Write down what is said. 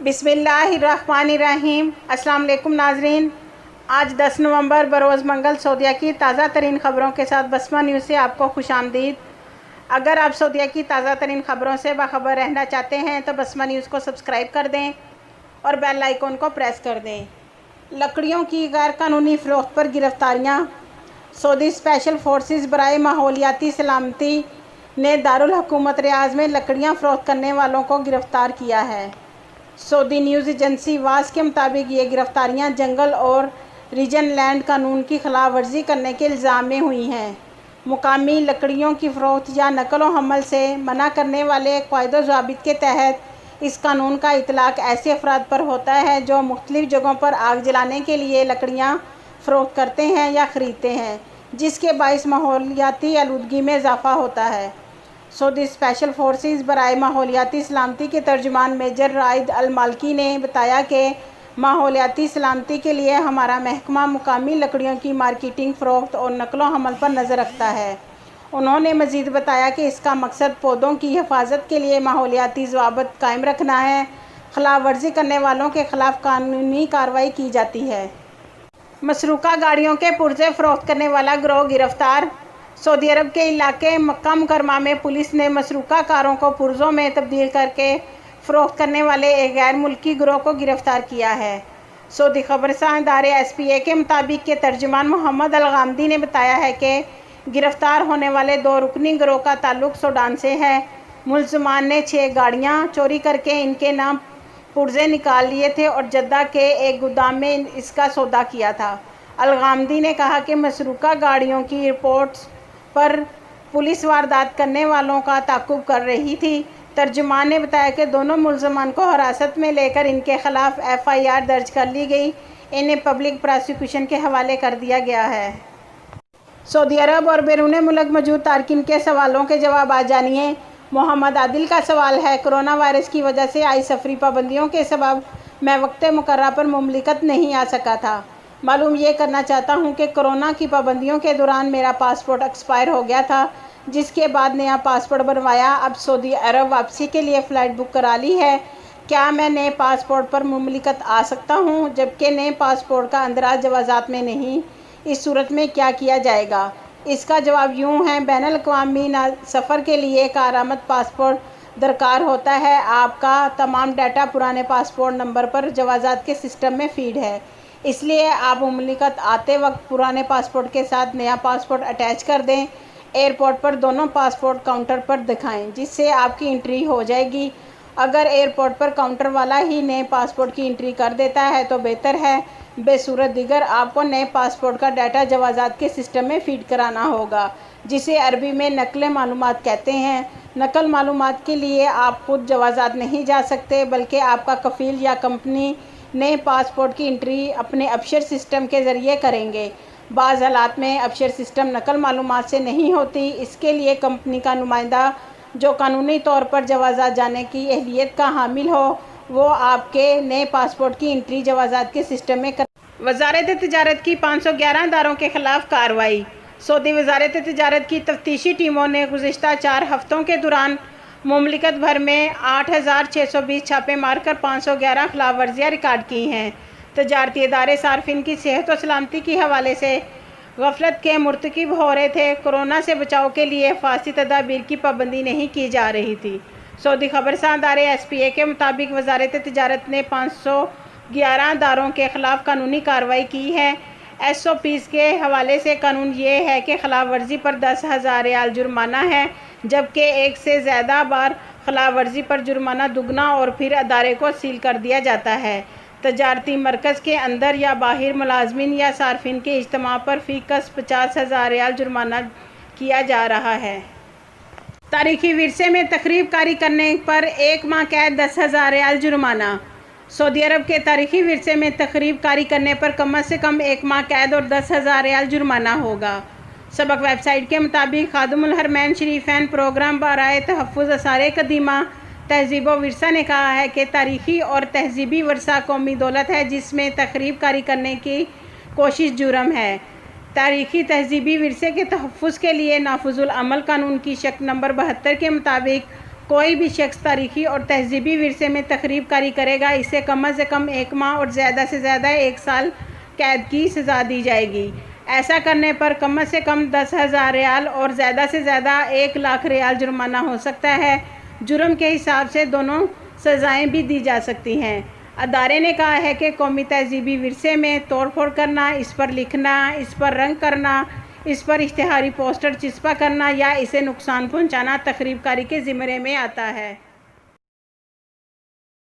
بسم اللہ الرحمن الرحیم۔ السلام علیکم ناظرین، آج 10 نومبر بروز منگل سعودیہ کی تازہ ترین خبروں کے ساتھ بسمہ نیوز سے آپ کو خوش آمدید۔ اگر آپ سعودیہ کی تازہ ترین خبروں سے باخبر رہنا چاہتے ہیں تو بسمہ نیوز کو سبسکرائب کر دیں اور بیل آئیکن کو پریس کر دیں۔ لکڑیوں کی غیر قانونی فروخت پر گرفتاریاں۔ سعودی اسپیشل فورسز برائے ماحولیاتی سلامتی نے دارالحکومت ریاض میں لکڑیاں فروخت کرنے والوں کو گرفتار کیا ہے۔ سعودی نیوز ایجنسی واس کے مطابق یہ گرفتاریاں جنگل اور ریجن لینڈ قانون کی خلاف ورزی کرنے کے الزام میں ہوئی ہیں۔ مقامی لکڑیوں کی فروخت یا نقل و حمل سے منع کرنے والے قواعد و ضوابط کے تحت اس قانون کا اطلاق ایسے افراد پر ہوتا ہے جو مختلف جگہوں پر آگ جلانے کے لیے لکڑیاں فروخت کرتے ہیں یا خریدتے ہیں، جس کے باعث ماحولیاتی آلودگی میں اضافہ ہوتا ہے۔ سعودی اسپیشل فورسز برائے ماحولیاتی سلامتی کے ترجمان میجر رائد المالکی نے بتایا کہ ماحولیاتی سلامتی کے لیے ہمارا محکمہ مقامی لکڑیوں کی مارکیٹنگ، فروخت اور نقل و حمل پر نظر رکھتا ہے۔ انہوں نے مزید بتایا کہ اس کا مقصد پودوں کی حفاظت کے لیے ماحولیاتی ضوابط قائم رکھنا ہے۔ خلاف ورزی کرنے والوں کے خلاف قانونی کارروائی کی جاتی ہے۔ مسروقہ گاڑیوں کے پرزے فروخت کرنے والا گروہ گرفتار۔ سعودی عرب کے علاقے مکہ مکرمہ میں پولیس نے مسروقہ کاروں کو پرزوں میں تبدیل کر کے فروخت کرنے والے ایک غیر ملکی گروہ کو گرفتار کیا ہے۔ سعودی خبررساں ادارے SPA کے مطابق کے ترجمان محمد الغامدی نے بتایا ہے کہ گرفتار ہونے والے 2 رکنی گروہ کا تعلق سوڈان سے ہے۔ ملزمان نے 6 گاڑیاں چوری کر کے ان کے نام پرزے نکال لیے تھے اور جدہ کے ایک گودام میں اس کا سودا کیا تھا۔ الغامدی نے کہا کہ مسروقہ گاڑیوں کی رپورٹس پر پولیس واردات کرنے والوں کا تعاقب کر رہی تھی۔ ترجمان نے بتایا کہ دونوں ملزمان کو حراست میں لے کر ان کے خلاف FIR درج کر لی گئی، انہیں پبلک پراسیکیوشن کے حوالے کر دیا گیا ہے۔ سعودی عرب اور بیرون ملک موجود تارکین کے سوالوں کے جوابات جانیے۔ محمد عادل کا سوال ہے، کورونا وائرس کی وجہ سے عائد سفری پابندیوں کے سبب میں وقت مقررہ پر مملکت نہیں آ سکا تھا۔ معلوم یہ کرنا چاہتا ہوں کہ کورونا کی پابندیوں کے دوران میرا پاسپورٹ ایکسپائر ہو گیا تھا، جس کے بعد نیا پاسپورٹ بنوایا۔ اب سعودی عرب واپسی کے لیے فلائٹ بک کرا لی ہے۔ کیا میں نئے پاسپورٹ پر مملکت آ سکتا ہوں جبکہ نئے پاسپورٹ کا اندراج جوازات میں نہیں؟ اس صورت میں کیا کیا جائے گا؟ اس کا جواب یوں ہے، بین الاقوامی سفر کے لیے کارآمد پاسپورٹ درکار ہوتا ہے۔ آپ کا تمام ڈیٹا پرانے پاسپورٹ نمبر پر جوازات کے سسٹم میں فیڈ ہے، اس لیے آپ مملکت آتے وقت پرانے پاسپورٹ کے ساتھ نیا پاسپورٹ اٹیچ کر دیں۔ ایئرپورٹ پر دونوں پاسپورٹ کاؤنٹر پر دکھائیں، جس سے آپ کی انٹری ہو جائے گی۔ اگر ایئرپورٹ پر کاؤنٹر والا ہی نئے پاسپورٹ کی انٹری کر دیتا ہے تو بہتر ہے، بے صورت دیگر آپ کو نئے پاسپورٹ کا ڈیٹا جوازات کے سسٹم میں فیڈ کرانا ہوگا، جسے عربی میں نقل معلومات کہتے ہیں۔ نقل معلومات کے لیے آپ خود جوازات نہیں جا سکتے، بلکہ آپ کا کفیل یا کمپنی نئے پاسپورٹ کی انٹری اپنے ابشر سسٹم کے ذریعے کریں گے۔ بعض حالات میں ابشر سسٹم نقل معلومات سے نہیں ہوتی، اس کے لیے کمپنی کا نمائندہ جو قانونی طور پر جوازات جانے کی اہلیت کا حامل ہو، وہ آپ کے نئے پاسپورٹ کی انٹری جوازات کے سسٹم میں وزارت تجارت کی 511 اداروں کے خلاف کارروائی۔ سعودی وزارت تجارت کی تفتیشی ٹیموں نے گزشتہ 4 ہفتوں کے دوران مملکت بھر میں 8620 چھاپے مار کر 511 خلاف ورزیاں ریکارڈ کی ہیں۔ تجارتی ادارے صارفین کی صحت و سلامتی کے حوالے سے غفلت کے مرتکب ہو رہے تھے۔ کورونا سے بچاؤ کے لیے حفاظتی تدابیر کی پابندی نہیں کی جا رہی تھی۔ سعودی خبررساں ادارے SPA کے مطابق وزارت تجارت نے 511 اداروں کے خلاف قانونی کارروائی کی ہے۔ SOPs کے حوالے سے قانون یہ ہے کہ خلاف ورزی پر 10,000 ریال جرمانہ ہے، جبکہ ایک سے زیادہ بار خلاف ورزی پر جرمانہ دوگنا اور پھر ادارے کو سیل کر دیا جاتا ہے۔ تجارتی مرکز کے اندر یا باہر ملازمین یا صارفین کے اجتماع پر فی کس 50,000 ریال جرمانہ کیا جا رہا ہے۔ تاریخی ورثے میں تخریب کاری کرنے پر 1 ماہ قید 10,000 ریال جرمانہ۔ سعودی عرب کے تاریخی ورثے میں تخریب کاری کرنے پر کم از کم 1 ماہ قید اور 10,000 ریال جرمانہ ہوگا۔ سبق ویب سائٹ کے مطابق خادم الحرمین شریفین پروگرام برائے تحفظ آثار قدیمہ، تہذیب و ورثہ نے کہا ہے کہ تاریخی اور تہذیبی ورثہ قومی دولت ہے جس میں تخریب کاری کرنے کی کوشش جرم ہے۔ تاریخی تہذیبی ورثے کے تحفظ کے لیے نافذ العمل قانون کی شق نمبر 72 کے مطابق کوئی بھی شخص تاریخی اور تہذیبی ورثے میں تخریب کاری کرے گا اسے کم از کم 1 ماہ اور زیادہ سے زیادہ 1 سال قید کی سزا دی جائے گی۔ ایسا کرنے پر کم سے کم 10,000 ریال اور زیادہ سے زیادہ 1 لاکھ ریال جرمانہ ہو سکتا ہے۔ جرم کے حساب سے دونوں سزائیں بھی دی جا سکتی ہیں۔ ادارے نے کہا ہے کہ قومی تہذیبی ورثے میں توڑ پھوڑ کرنا، اس پر لکھنا، اس پر رنگ کرنا، اس پر اشتہاری پوسٹر چسپاں کرنا یا اسے نقصان پہنچانا تخریب کاری کے زمرے میں آتا ہے۔